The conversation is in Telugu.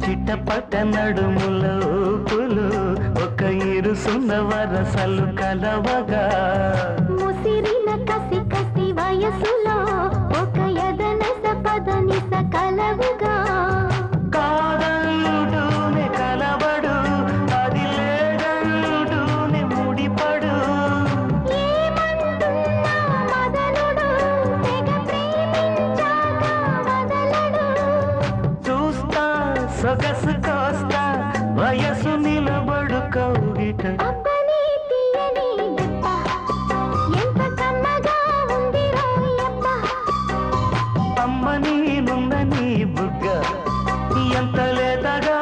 చిట్టపట్ట నడుముల ఊపులు ఒక ఇరుసున్న వరసలు కలవగా ముసిరిన కసి కసి వయసులో ఒక యదనస పదనిస కలవుగా కాదంటూనే కలబడు అది లేదంటూనే ముడిపడు ఏమంటున్నా మదనుడు తెగ ప్రేమించాక వదలడు చూస్తా సొగసు కోస్తా వయసు నిలబడు కౌగిట అబ్బని తీయని దెబ్బ ఎంత కమ్మగా ఉంది రోయప్ప అమ్మ నీ నున్న నీ బుగ్గ ఎంత లేతగా